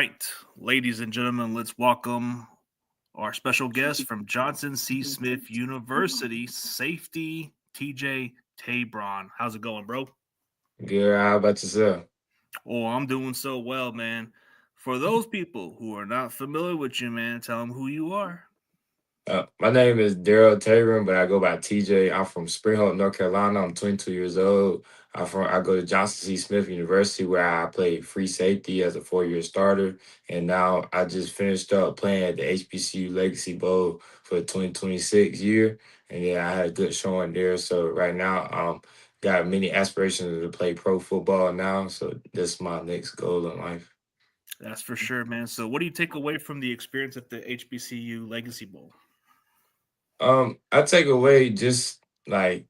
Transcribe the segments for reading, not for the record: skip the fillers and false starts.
right, ladies and gentlemen, let's welcome our special guest from Johnson C. Smith University Safety TJ Taybron. How's it going, bro? Good. How about yourself? Oh, I'm doing so well, man. For those people who are not familiar with you, man, tell them who you are. My name is Daryl Taybron, but I go by TJ. I'm from Spring Hope, North Carolina. I'm 22 years old. I go to Johnson C. Smith University where I played free safety as a 4-year starter, and now I just finished up playing at the HBCU Legacy Bowl for the 2026 year, and yeah, I had a good showing there. So right now, got many aspirations to play pro football now. So that's my next goal in life. That's for sure, man. So, what do you take away from the experience at the HBCU Legacy Bowl? I take away just like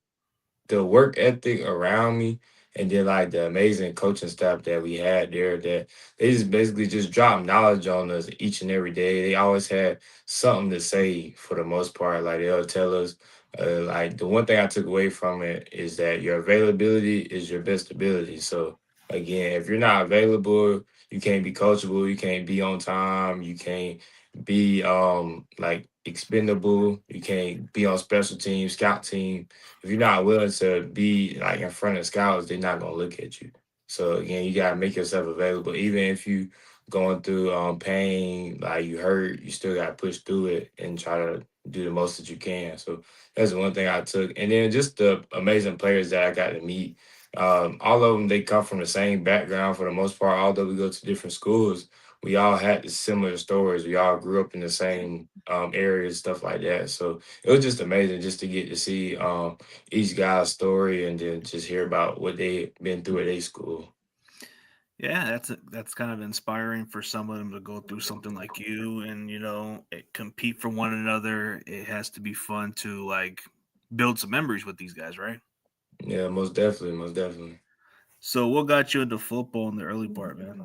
the work ethic around me, and then like the amazing coaching staff that we had there, that they just basically just drop knowledge on us each and every day. They always had something to say for the most part. Like they'll tell us, like the one thing I took away from it is that your availability is your best ability. So again, if you're not available, you can't be coachable, you can't be on time, you can't be like expendable, you can't be on special team, scout team. If you're not willing to be like in front of scouts, they're not gonna look at you. So again, you gotta make yourself available. Even if you going through pain, like you hurt, you still gotta push through it and try to do the most that you can. So that's the one thing I took. And then just the amazing players that I got to meet. All of them, they come from the same background for the most part. Although we go to different schools, we all had the similar stories. We all grew up in the same areas, stuff like that. So it was just amazing just to get to see each guy's story and then just hear about what they been through at their school. Yeah, that's kind of inspiring for some of them to go through something like you and compete for one another. It has to be fun to like build some memories with these guys, right? Yeah, most definitely, most definitely. So, what got you into football in the early part, man?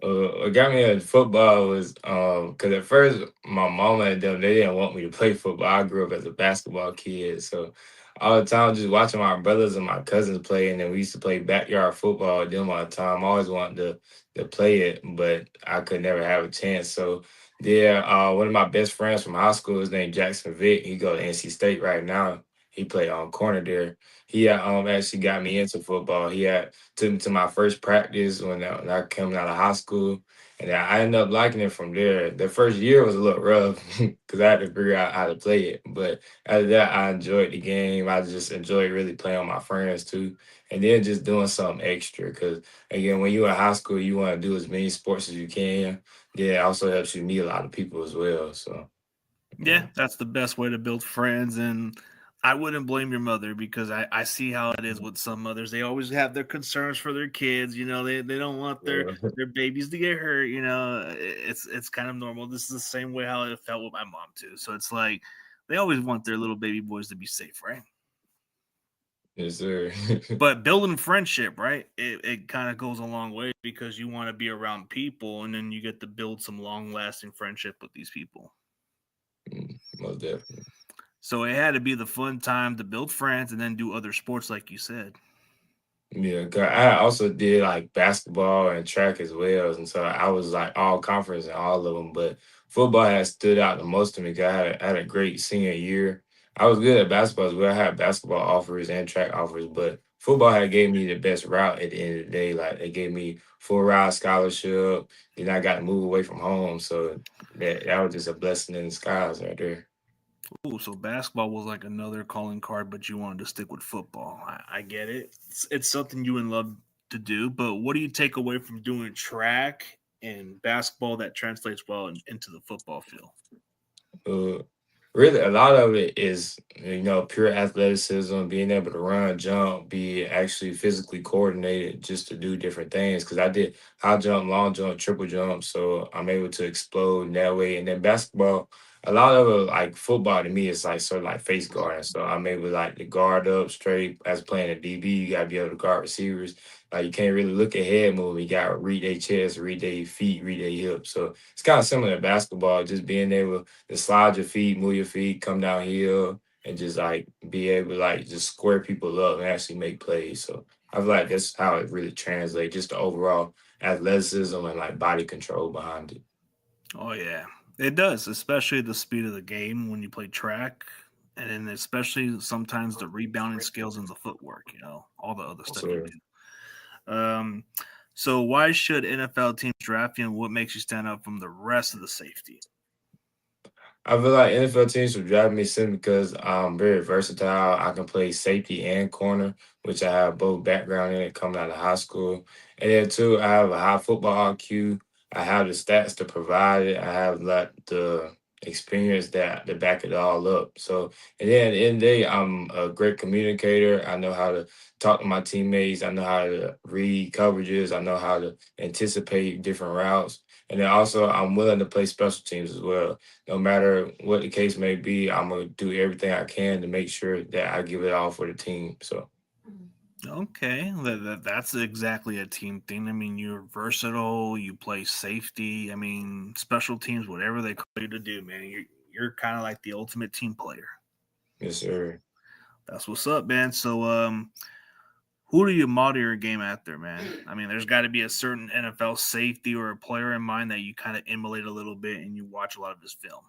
What got me into football was because at first my mama and them, they didn't want me to play football. I grew up as a basketball kid, so all the time just watching my brothers and my cousins play, and then we used to play backyard football with them all the time. I always wanted to play it, but I could never have a chance. So there, one of my best friends from high school is named Jackson Vick. He go to NC State right now. He played on corner there. He actually got me into football. Took me to my first practice when I came out of high school, and I ended up liking it from there. The first year was a little rough because I had to figure out how to play it, but after that, I enjoyed the game. I just enjoyed really playing with my friends too, and then just doing something extra. Because again, when you're in high school, you want to do as many sports as you can. Yeah, it also helps you meet a lot of people as well. So Yeah, yeah. that's the best way to build friends. And I wouldn't blame your mother because I see how it is with some mothers. They always have their concerns for their kids. They don't want Yeah. their babies to get hurt. It's kind of normal. This is the same way how it felt with my mom too. So it's like they always want their little baby boys to be safe, right? Yes, sir. But building friendship, right? It kind of goes a long way because you want to be around people and then you get to build some long lasting friendship with these people. Most definitely. So it had to be the fun time to build friends and then do other sports, like you said. Yeah, 'cause I also did like basketball and track as well, and so I was like all conference in all of them. But football has stood out the most to me. 'Cause I had a great senior year. I was good at basketball as well. I had basketball offers and track offers, but football had gave me the best route at the end of the day. Like they gave me full ride scholarship. Then I got to move away from home, so that was just a blessing in disguise right there. Ooh, so basketball was like another calling card, but you wanted to stick with football. I get it. It's something you would love to do, but what do you take away from doing track and basketball that translates well into the football field? Uh, Really, a lot of it is, pure athleticism, being able to run, jump, be actually physically coordinated just to do different things. Because I did high jump, long jump, triple jump, so I'm able to explode in that way. And then basketball, a lot of it, like football to me, is like sort of like face guarding. So I'm able like to guard up straight as playing a DB. You gotta be able to guard receivers. Like you can't really look ahead move. You gotta read their chest, read their feet, read their hips. So it's kind of similar to basketball, just being able just slide your feet, move your feet, come downhill, and just like be able to like just square people up and actually make plays. So I feel like that's how it really translates, just the overall athleticism and like body control behind it. Oh yeah, it does, especially the speed of the game when you play track, and then especially sometimes the rebounding skills and the footwork. All the other stuff you So do. So why should NFL teams draft you, and what makes you stand out from the rest of the safety? I feel like NFL teams would drive me simply because I'm very versatile. I can play safety and corner, which I have both background in it coming out of high school. And then too, I have a high football IQ. I have the stats to provide it. I have like the experience that to back it all up. So and then at the end of the day, I'm a great communicator. I know how to talk to my teammates. I know how to read coverages. I know how to anticipate different routes. And then also I'm willing to play special teams as well. No matter what the case may be, I'm gonna do everything I can to make sure that I give it all for the team. So Okay, that's exactly a team thing. I mean, you're versatile. You play safety. I mean, special teams, whatever they call you to do, man. You're kind of like the ultimate team player. yes, sir. That's what's up, man. So, who do you model your game after, man? I mean, there's got to be a certain NFL safety or a player in mind that you kind of emulate a little bit and you watch a lot of his film.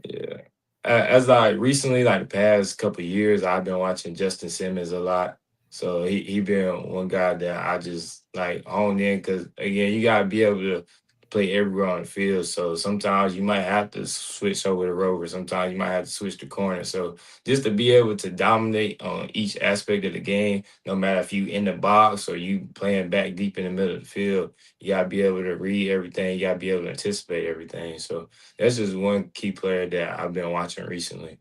Yeah. As I recently, like the past couple of years, I've been watching Justin Simmons a lot. So he been one guy that I just like honed in because again, you gotta be able to play everywhere on the field. So sometimes you might have to switch over to rover. Sometimes you might have to switch to corner. So just to be able to dominate on each aspect of the game, no matter if you in the box or you playing back deep in the middle of the field, you gotta be able to read everything. You gotta be able to anticipate everything. So that's just one key player that I've been watching recently.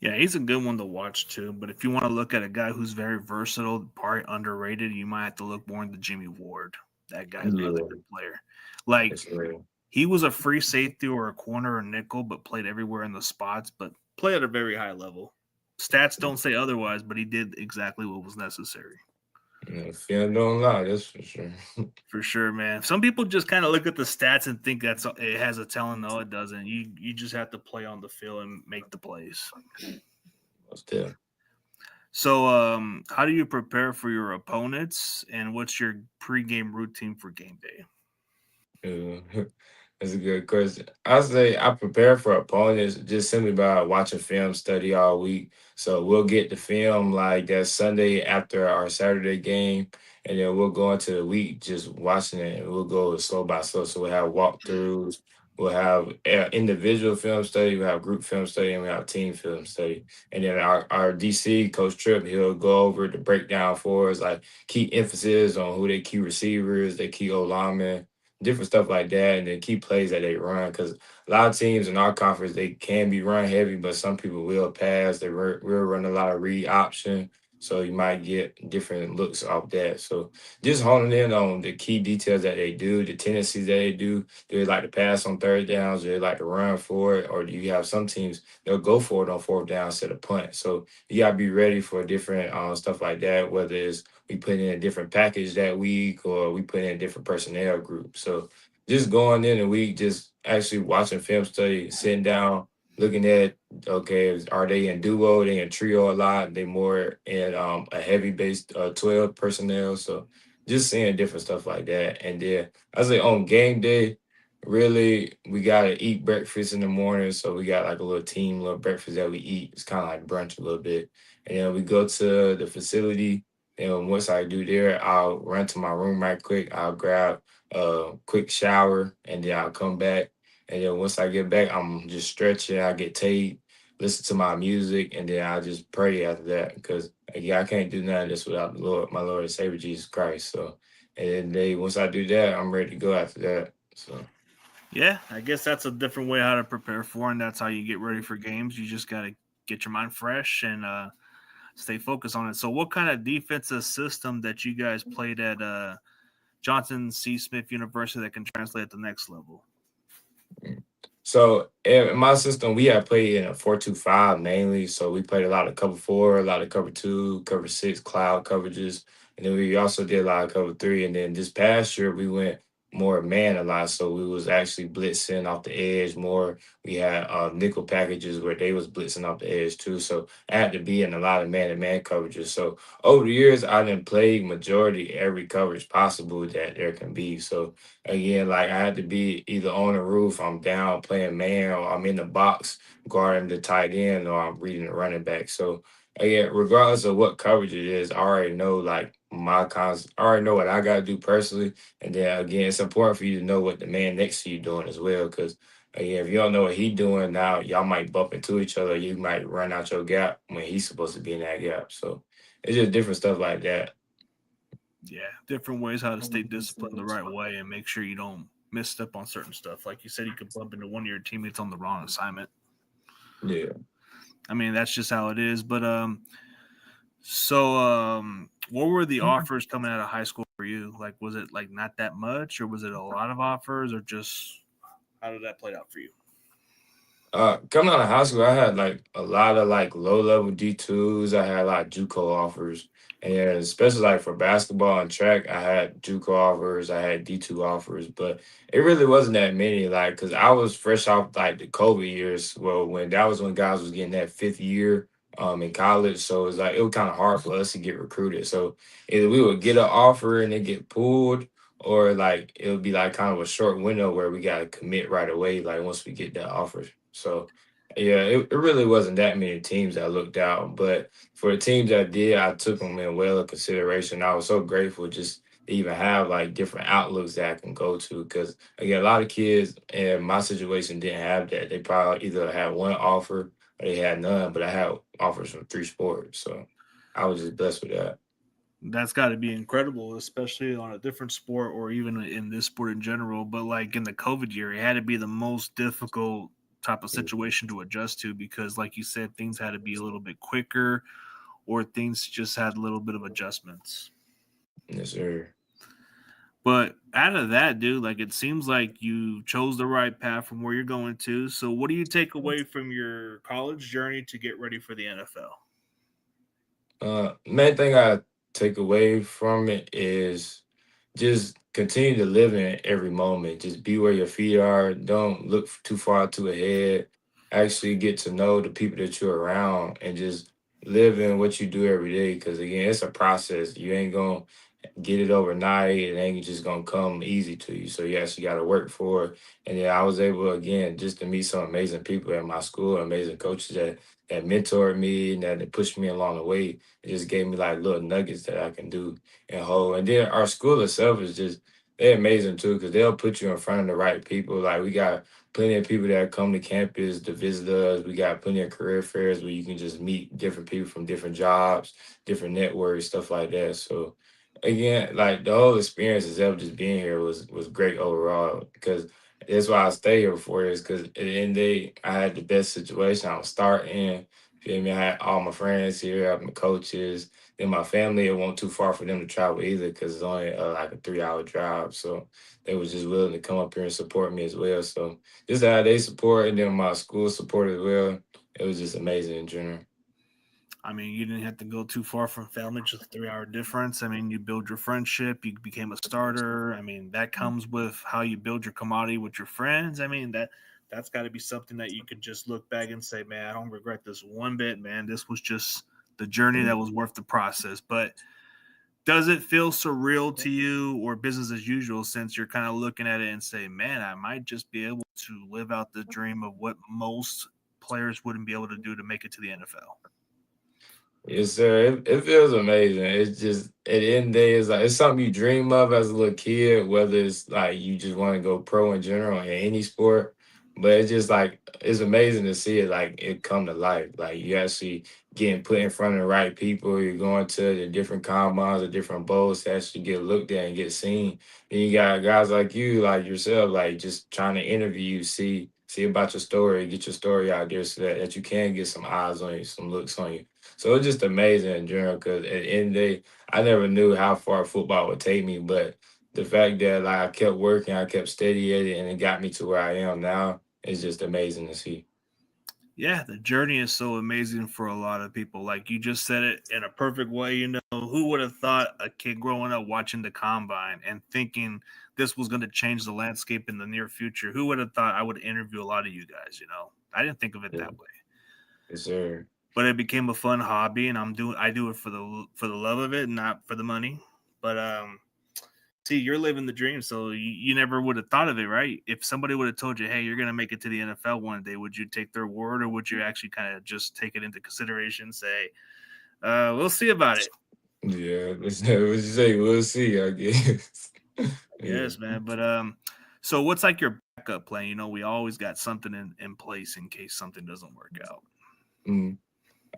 Yeah, he's a good one to watch too. But if you want to look at a guy who's very versatile, probably underrated, you might have to look more into Jimmy Ward. That guy's another Yeah, good player. Like it's real. he was a free safety or a corner or nickel, but played everywhere in the spots, but played at a very high level. Stats don't say otherwise, but he did exactly what was necessary. Film don't lie, that's for sure. For sure, man. Some people just kind of look at the stats and think that's it has a talent. No, it doesn't. You just have to play on the field and make the plays. Still. So, how do you prepare for your opponents, and what's your pregame routine for game day? Yeah. That's a good question. I say I prepare for opponents just simply by watching film study all week. So we'll get the film like that Sunday after our Saturday game, and then we'll go into the week just watching it. And we'll go slow by slow. So we'll have walkthroughs, we'll have individual film study, we'll have group film study, and we have team film study. And then our DC Coach Tripp, he'll go over the breakdown for us, like key emphasis on who their key receivers, their key O linemen, different stuff like that, and then key plays that they run. Because a lot of teams in our conference they can be run heavy, but some people will pass. They will run a lot of read option, so you might get different looks off that. So just honing in on the key details that they do, the tendencies that they do. Do they like to pass on third downs? Do they like to run for it? Or do you have some teams they'll go for it on fourth down instead of punt? So you gotta be ready for different stuff like that, whether it's we put in a different package that week or we put in a different personnel group. So just going in a week, just actually watching film study, sitting down, looking at okay, are they in duo, they in trio a lot, they more in a heavy based 12 personnel. So just seeing different stuff like that. And then I say on game day, really we gotta eat breakfast in the morning. So we got like a little team, little breakfast that we eat. It's kind of like brunch a little bit. And then we go to the facility, and once I do there, I'll run to my room right quick. I'll grab a quick shower and then I'll come back. And then once I get back, I'm just stretching. I get tape, listen to my music, and then I just pray after that. Because yeah, I can't do none of this without the Lord, my Lord and Savior Jesus Christ. So and then once I do that, I'm ready to go after that. So Yeah, I guess that's a different way how to prepare for, and that's how you get ready for games. You just got to get your mind fresh and stay focused on it. So, what kind of defensive system that you guys played at Johnson C. Smith University that can translate at the next level? So in my system, we have played in a 4-2-5 mainly. So we played a lot of cover four, a lot of cover two, cover six, cloud coverages. And then we also did a lot of cover three. And then this past year, we went more man a lot, so we was actually blitzing off the edge more. We had nickel packages where they was blitzing off the edge too. So I had to be in a lot of man to man coverages. So over the years, I didn't play majority every coverage possible that there can be. So again, like I had to be either on the roof, I'm down playing man, or I'm in the box guarding the tight end, or I'm reading the running back. So again, regardless of what coverage it is, I already know like I already know what I gotta do personally, and then again, it's important for you to know what the man next to you doing as well. Because again, if you don't know what he doing now, y'all might bump into each other. You might run out your gap when he's supposed to be in that gap. So it's just different stuff like that. Yeah, different ways how to stay disciplined the right way and make sure you don't misstep on certain stuff. Like you said, you could bump into one of your teammates on the wrong assignment. Yeah. I mean, that's just how it is. But what were the offers coming out of high school for you? Like, was it like not that much, or was it a lot of offers, or just how did that play out for you? Coming out of high school, I had like a lot of like low level D2s. I had a lot of JUCO offers, and then especially like for basketball and track, I had JUCO offers. I had D2 offers, but it really wasn't that many. Like, cause I was fresh off like the COVID years. Well, when that was when guys was getting that fifth year in college, so it's like it was kind of hard for us to get recruited. So either we would get an offer and then get pulled, or like it would be like kind of a short window where we gotta commit right away, like once we get that offer. So yeah, it really wasn't that many teams I looked out, but for the teams that did, I took them in well in consideration. I was so grateful just to even have like different outlooks that I can go to, because again, a lot of kids in my situation didn't have that. They probably either had one offer or they had none, but I had offers from three sports, so I was just blessed with that. That's got to be incredible, especially on a different sport or even in this sport in general. But like in the COVID year, it had to be the most difficult type of situation to adjust to because, like you said, things had to be a little bit quicker or things just had a little bit of adjustments. Yes, sir. But out of that, dude, like it seems like you chose the right path from where you're going to. So, what do you take away from your college journey to get ready for the NFL? Main thing I take away from it is just continue to live in every moment. Just be where your feet are. Don't look too far too ahead. Actually get to know the people that you're around and just live in what you do every day. Because again, it's a process. You ain't gonna get it overnight. It ain't just gonna come easy to you. So you actually got to work for it. And then I was able again just to meet some amazing people at my school, amazing coaches that mentored me and that pushed me along the way. It just gave me like little nuggets that I can do and hold. And then our school itself is just they're amazing too because they'll put you in front of the right people. Like we got plenty of people that come to campus to visit us. We got plenty of career fairs where you can just meet different people from different jobs, different networks, stuff like that. So again, like the whole experience itself, just being here was great overall because that's why I stay here for is because at the end of the day, I had the best situation. I was starting, feel me? I had all my friends here, I had my coaches, then my family. It wasn't too far for them to travel either because it's only like a 3 hour drive. So they was just willing to come up here and support me as well. So just how they support and then my school support as well. It was just amazing in general. I mean, you didn't have to go too far from family, just a 3 hour difference. I mean, you build your friendship, you became a starter. I mean, that comes with how you build your commodity with your friends. I mean, that's got to be something that you could just look back and say, man, I don't regret this one bit, man. This was just the journey that was worth the process. But does it feel surreal to you or business as usual since you're kind of looking at it and say, man, I might just be able to live out the dream of what most players wouldn't be able to do to make it to the NFL? Yes, sir. It feels amazing. It's just at the end of the day, it's like it's something you dream of as a little kid, whether it's like you just want to go pro in general in any sport. But it's just like it's amazing to see it like it come to life. Like you actually getting put in front of the right people. You're going to the different combines, the different bowls to actually get looked at and get seen. Then you got guys like you, like yourself, like just trying to interview you, see about your story, get your story out there so that you can get some eyes on you, some looks on you. So it's just amazing in general because at the end of the day, I never knew how far football would take me, but the fact that like I kept working, I kept steady at it, and it got me to where I am now is just amazing to see. Yeah, the journey is so amazing for a lot of people. Like you just said it in a perfect way. Who would have thought a kid growing up watching the combine and thinking this was going to change the landscape in the near future? Who would have thought I would interview a lot of you guys? I didn't think of it Yeah, that way. yes, sir. But it became a fun hobby, and I do it for the love of it, not for the money. But see, you're living the dream, so you never would have thought of it, right? If somebody would have told you, "Hey, you're going to make it to the NFL one day," would you take their word, or would you actually kind of just take it into consideration, say, "We'll see about it." Yeah, let's what you say. We'll see, I guess. Yeah. Yes, man. But so what's like your backup plan? We always got something in place in case something doesn't work out. Mm.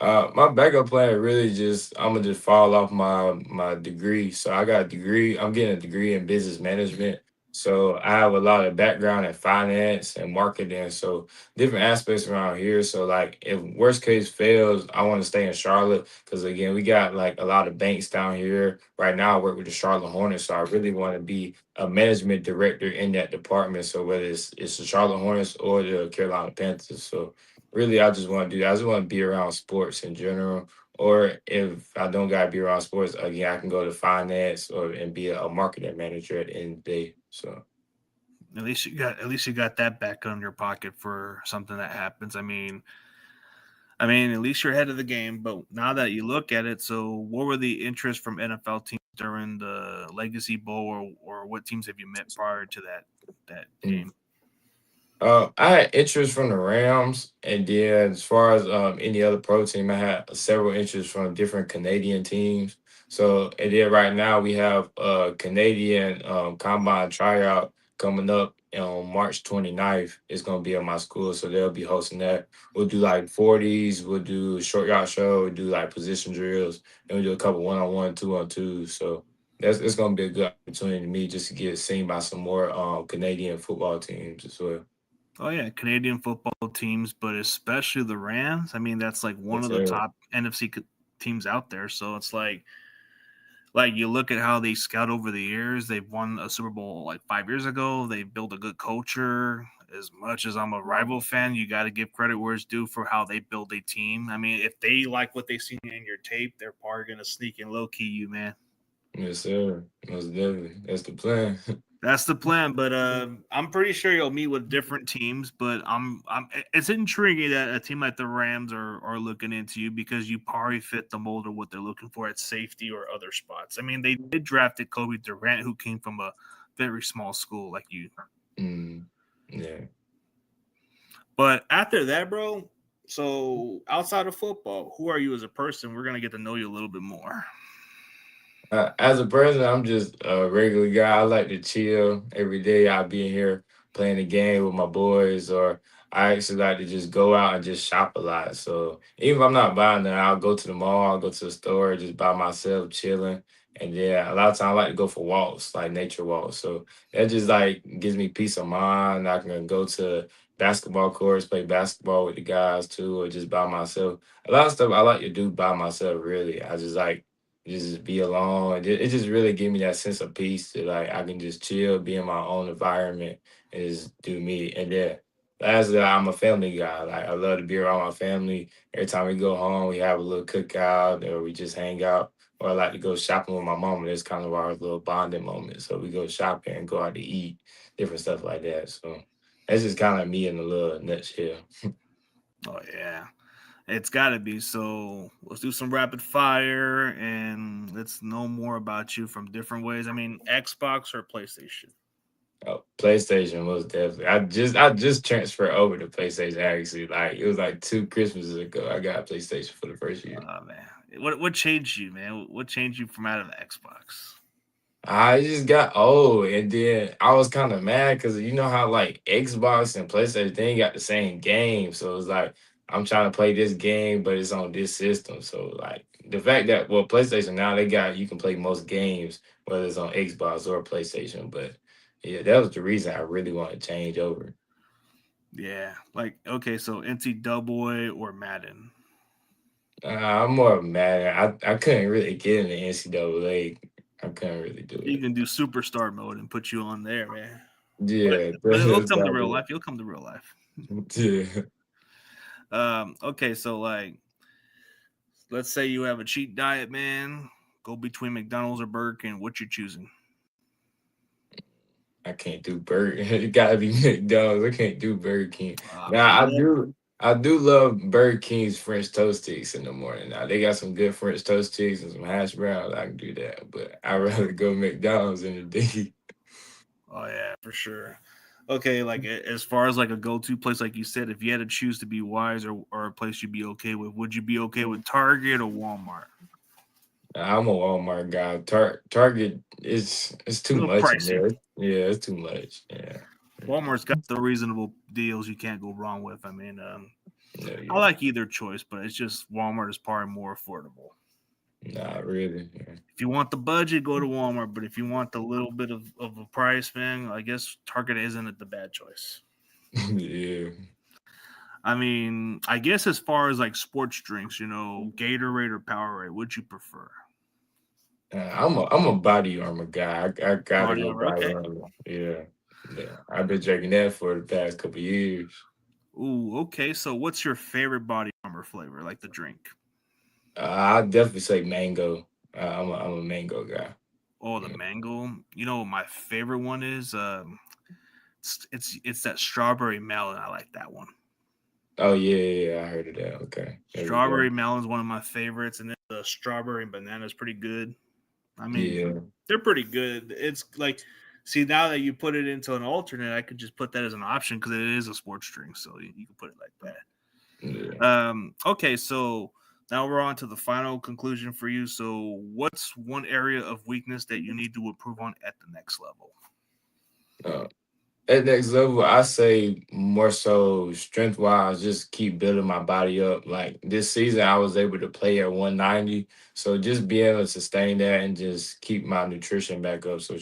My backup plan really just I'm gonna just fall off my degree. So I got a degree. I'm getting a degree in business management. So I have a lot of background in finance and marketing. So different aspects around here. So like if worst case fails, I want to stay in Charlotte because again we got like a lot of banks down here. Right now I work with the Charlotte Hornets. So I really want to be a management director in that department. So whether it's the Charlotte Hornets or the Carolina Panthers. So really, I just want to do that. I just want to be around sports in general. Or if I don't gotta be around sports, again, I can go to finance or and be a marketing manager at the end of the day. So At least you got that back on your pocket for something that happens. I mean, at least you're ahead of the game. But now that you look at it, so what were the interests from NFL teams during the Legacy Bowl, or what teams have you met prior to that mm. game? I had interest from the Rams, and then as far as any other pro team, I had several interests from different Canadian teams. So, and then right now we have a Canadian combine tryout coming up on March 29th. It's gonna be at my school, so they'll be hosting that. We'll do like 40s, we'll do short yard show, we'll do like position drills, and we'll do a couple one-on-one, two-on-two. So that's it's gonna be a good opportunity to me just to get seen by some more Canadian football teams as well. Oh yeah, Canadian football teams, but especially the Rams. I mean, that's like one Yes, of the sir. top teams out there. So it's like you look at how they scout over the years. They've won a Super Bowl like 5 years ago. They built a good culture. As much as I'm a rival fan, you got to give credit where it's due for how they build a team. I mean, if they like what they see in your tape, they're probably gonna sneak and low key you, man. Yes, sir. Most definitely. That's the plan. That's the plan, but I'm pretty sure you'll meet with different teams. But it's intriguing that a team like the Rams are looking into you because you probably fit the mold of what they're looking for at safety or other spots. I mean, they did drafted Kobe Durant, who came from a very small school like you. Mm, yeah. But after that, bro. So outside of football, who are you as a person? We're gonna get to know you a little bit more. As a person, I'm just a regular guy. I like to chill every day. I'll be in here playing a game with my boys, or I actually like to just go out and just shop a lot. So even if I'm not buying that, I'll go to the mall, I'll go to the store just by myself, chilling. And then a lot of times I like to go for walks, like nature walks. So that just like gives me peace of mind. I can go to basketball courts, play basketball with the guys too, or just by myself. A lot of stuff I like to do by myself, really. I just like just be alone. It just really give me that sense of peace that like I can just chill, be in my own environment, and just do me. And then lastly, I'm a family guy. Like I love to be around my family. Every time we go home, we have a little cookout or we just hang out. Or I like to go shopping with my mom. It's kind of our little bonding moment. So we go shopping and go out to eat, different stuff like that. So that's just kind of me in a little nutshell. Oh yeah. It's got to be. So let's do some rapid fire and let's know more about you from different ways. I mean, Xbox or PlayStation? Oh, PlayStation most definitely. I just transferred over to PlayStation actually. Like it was like 2 Christmases ago. I got a PlayStation for the first year. Oh man, what changed you, man? What changed you from out of the Xbox? I just got old, and then I was kind of mad because you know how like Xbox and PlayStation they ain't got the same game, so it's like I'm trying to play this game, but it's on this system. So like the fact that well PlayStation now they got you can play most games whether it's on Xbox or PlayStation, but yeah, that was the reason I really want to change over. Yeah, like okay, so NC Doughboy or Madden? I'm more of mad. I couldn't really get in the NCAA. I couldn't really do You it. can do superstar mode and put you on there, man. But Yeah, but it'll that's come to about real it. life. You'll come to real life. Yeah. Okay, so like, let's say you have a cheat diet, man. Go between McDonald's or Burger King. What you choosing? I can't do Burger. It gotta be McDonald's. I can't do Burger King. Man, Now I do. I do love Burger King's French toast sticks in the morning. Now they got some good French toast sticks and some hash browns. I can do that, but I'd rather go McDonald's in the day. Oh yeah, for sure. Okay, like as far as like a go-to place, like you said, if you had to choose to be wise or a place you'd be okay with, would you be okay with Target or Walmart? I'm a Walmart guy. Target is it's A too little much in pricey. there. Yeah, it's too much. Yeah. Walmart's got the reasonable deals you can't go wrong with. I mean, No, I yeah. like either choice, but it's just Walmart is probably more affordable. Not really. If you want the budget, go to Walmart. But if you want the little bit of a price, man, I guess Target isn't the bad choice. Yeah. I mean, I guess as far as like sports drinks, Gatorade or Powerade, would you prefer? I'm a body armor guy. I gotta Body go armor. body Okay. armor. Yeah. Yeah. I've been drinking that for the past couple years. Ooh, okay. So what's your favorite body armor flavor, like the drink? I'd definitely say mango. I'm a mango guy. Oh, the Yeah. mango. You know what my favorite one is? It's that strawberry melon. I like that one. Oh yeah, I heard of that. Okay. There we Strawberry go. melon is one of my favorites, and then the strawberry and banana is pretty good. I mean, Yeah. they're pretty good. It's like, see, now that you put it into an alternate, I could just put that as an option because it is a sports drink, so you can put it like that. Yeah. Okay, so now we're on to the final conclusion for you. So, what's one area of weakness that you need to improve on at the next level? Uh, At next level, I say more so strength wise, just keep building my body up. Like this season, I was able to play at 190. So just being able to sustain that and just keep my nutrition back up. So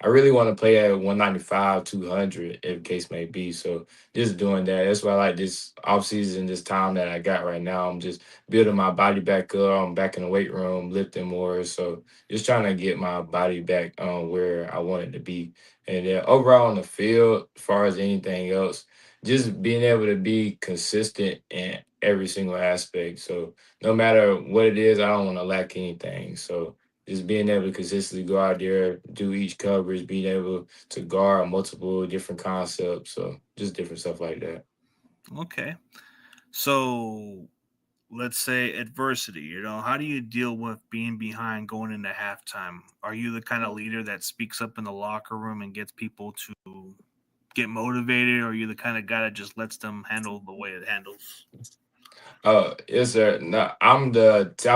I really want to play at 195, 200, if case may be. So just doing that. That's why I like this off season, this time that I got right now. I'm just building my body back up. I'm back in the weight room, lifting more. So just trying to get my body back where I want it to be. And then overall on the field, as far as anything else, just being able to be consistent in every single aspect. So no matter what it is, I don't want to lack anything. So just being able to consistently go out there, do each coverage, being able to guard multiple different concepts. So just different stuff like that. Okay, so let's say adversity. How do you deal with being behind going into halftime? Are you the kind of leader that speaks up in the locker room and gets people to get motivated, or are you the kind of guy that just lets them handle the way it handles? Yes, sir. No, I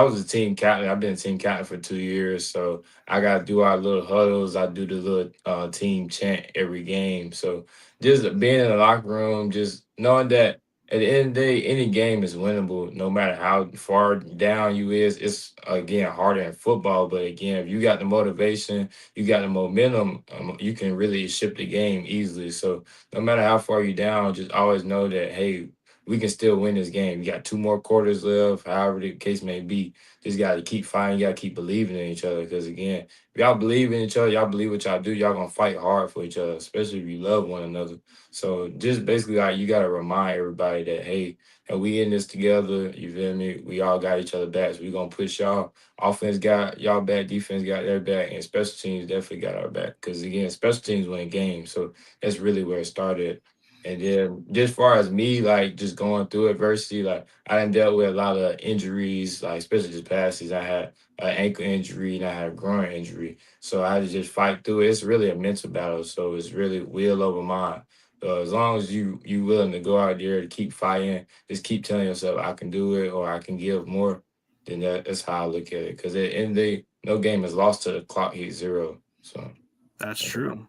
was a team captain. I've been a team captain for 2 years, so I got to do our little huddles. I do the little team chant every game. So just being in the locker room, just knowing that at the end of the day, any game is winnable, no matter how far down you is. It's again harder in football, but again, if you got the motivation, you got the momentum, you can really ship the game easily. So no matter how far you down, just always know that hey, we can still win this game. You got two more quarters left, however the case may be. Just got to keep fighting. You got to keep believing in each other. Because again, if y'all believe in each other, y'all believe what y'all do, y'all gonna fight hard for each other, especially if you love one another. So just basically like you gotta remind everybody that hey, and we in this together. You feel me? We all got each other backs. We gonna push y'all. Offense got y'all back. Defense got their back, and special teams definitely got our back. Because again, special teams win games. So that's really where it started. And then just far as me, like just going through adversity, like I done dealt with a lot of injuries, like especially this past season. I had an ankle injury and I had a groin injury. So I had to just fight through it. It's really a mental battle. So it's really will over mind. So as long as you willing to go out there to keep fighting, just keep telling yourself I can do it or I can give more, then that's how I look at it. Because at the end of the day, no game is lost to the clock hit zero. So That's true.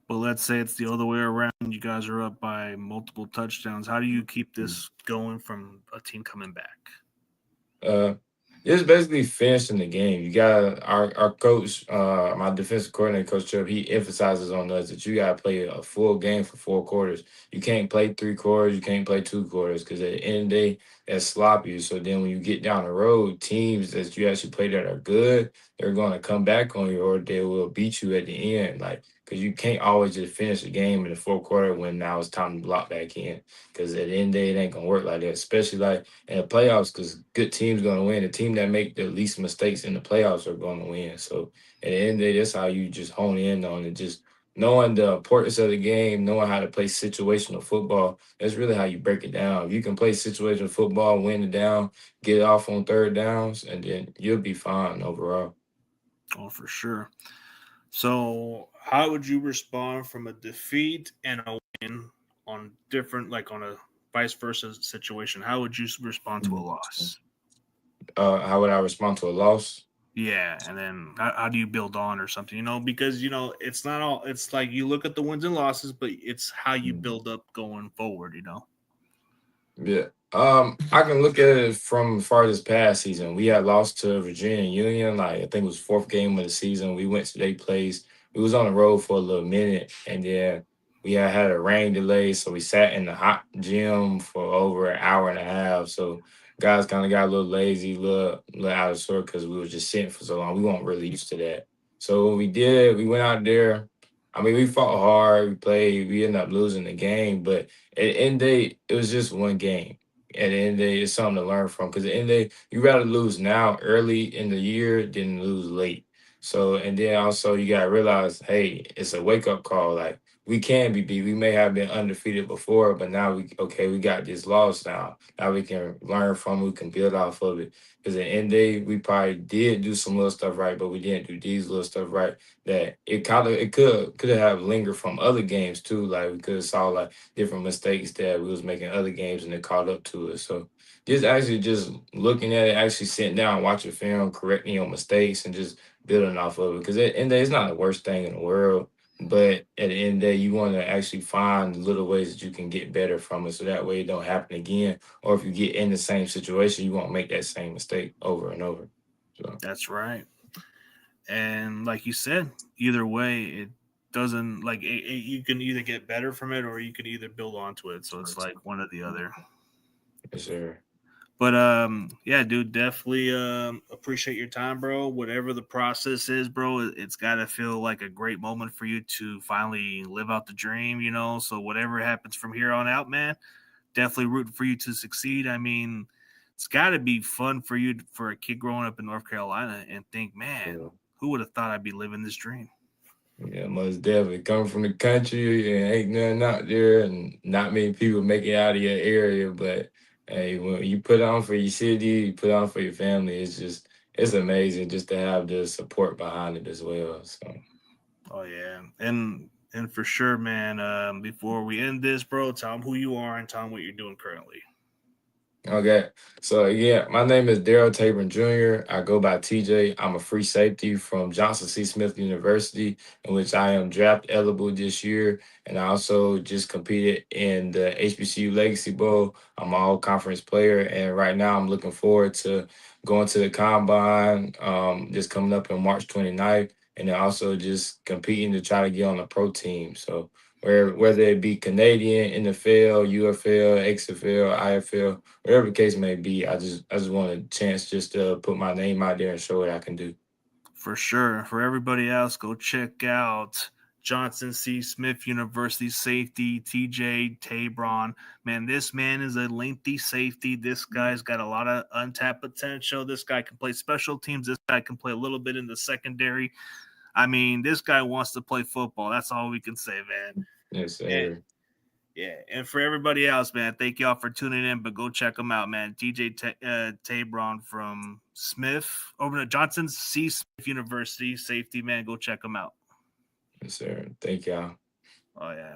But let's say it's the other way around. You guys are up by multiple touchdowns. How do you keep this going from a team coming back? Uh, just basically finishing the game. You got our coach, my defensive coordinator, Coach Chubb. He emphasizes on us that you got to play a full game for 4 quarters. You can't play 3 quarters. You can't play 2 quarters because at the end of the day, as sloppy. So then when you get down the road, teams that you actually play that are good, they're going to come back on you or they will beat you at the end. Like, because you can't always just finish the game in the fourth quarter when now it's time to block back in. Because at the end of the day, it ain't going to work like that, especially like in the playoffs, because good teams going to win. The team that make the least mistakes in the playoffs are going to win. So at the end of the day, that's how you just hone in on it. Just knowing the importance of the game, knowing how to play situational football, that's really how you break it down. If you can play situational football, win it down, get it off on third downs, and then you'll be fine overall. Oh, for sure. So, how would you respond from a defeat and a win on different, like on a vice versa situation? How would you respond to a Mhm. loss? How would I respond to a loss? Yeah, and then how do you build on or something? Because it's not all. It's like you look at the wins and losses, but it's how you build up going forward. Yeah. I can look at it from far this past season. We had lost to Virginia Union, like I think it was fourth game of the season. We went to their place. We was on the road for a little minute, and then we had a rain delay, so we sat in the hot gym for over an hour and a half. So guys kind of got a little lazy, little out of sort because we were just sitting for so long. We weren't really used to that. So what we did, we went out there. I mean, we fought hard. We played. We ended up losing the game, but at the end of the day, it was just one game. At the end of the day, it's something to learn from. Because at the end of the day, you rather lose now early in the year than lose late. So, and then also you gotta realize, hey, it's a wake up call. Like we can be beat. We may have been undefeated before, but now we got this loss now. Now we can learn from it, we can build off of it. Because at the end of the day, we probably did do some little stuff right, but we didn't do these little stuff right. That it could have lingered from other games too. Like we could have saw like different mistakes that we was making other games and it caught up to us. So just looking at it, actually sitting down, watching film, correcting your mistakes, and just building off of it. Because at the end of the day, it's not the worst thing in the world. But at the end of the day, you want to actually find little ways that you can get better from it, so that way it don't happen again. Or if you get in the same situation, you won't make that same mistake over and over. So That's right. And like you said, either way, it doesn't you can either get better from it or you can either build onto it. So it's like one or the other. yes, sir. But yeah, dude, definitely appreciate your time, bro. Whatever the process is, bro, it's got to feel like a great moment for you to finally live out the dream. So whatever happens from here on out, man, definitely rooting for you to succeed. I mean, it's got to be fun for you for a kid growing up in North Carolina and think, man, Yeah. who would have thought I'd be living this dream? Yeah, most definitely. Coming from the country and ain't nothing out there, and not many people make it out of your area. But hey, when you put on for your city, you put on for your family. It's amazing just to have the support behind it as well. So. Oh yeah, and for sure, man. Before we end this, bro, tell them who you are and tell them what you're doing currently. Okay. So yeah, my name is Daryl Taybron Jr. I go by TJ. I'm a free safety from Johnson C. Smith University, in which I am draft eligible this year. And I also just competed in the HBCU Legacy Bowl. I'm an all conference player. And right now I'm looking forward to going to the combine just coming up on March 29th. And then also just competing to try to get on the pro team. So whether it be Canadian, NFL, UFL, XFL, IFL, whatever the case may be, I just want a chance just to put my name out there and show what I can do. For sure. For everybody else, go check out Johnson C. Smith University Safety TJ Taybron. Man, this man is a lengthy safety. This guy's got a lot of untapped potential. This guy can play special teams. This guy can play a little bit in the secondary. I mean, this guy wants to play football. That's all we can say, man. Yes, And sir. yeah, and for everybody else, man, thank y'all for tuning in. But go check them out, man. TJ Taybron from Smith over to Johnson C. Smith University safety, man. Go check them out. Yes, sir. Thank y'all. Oh yeah.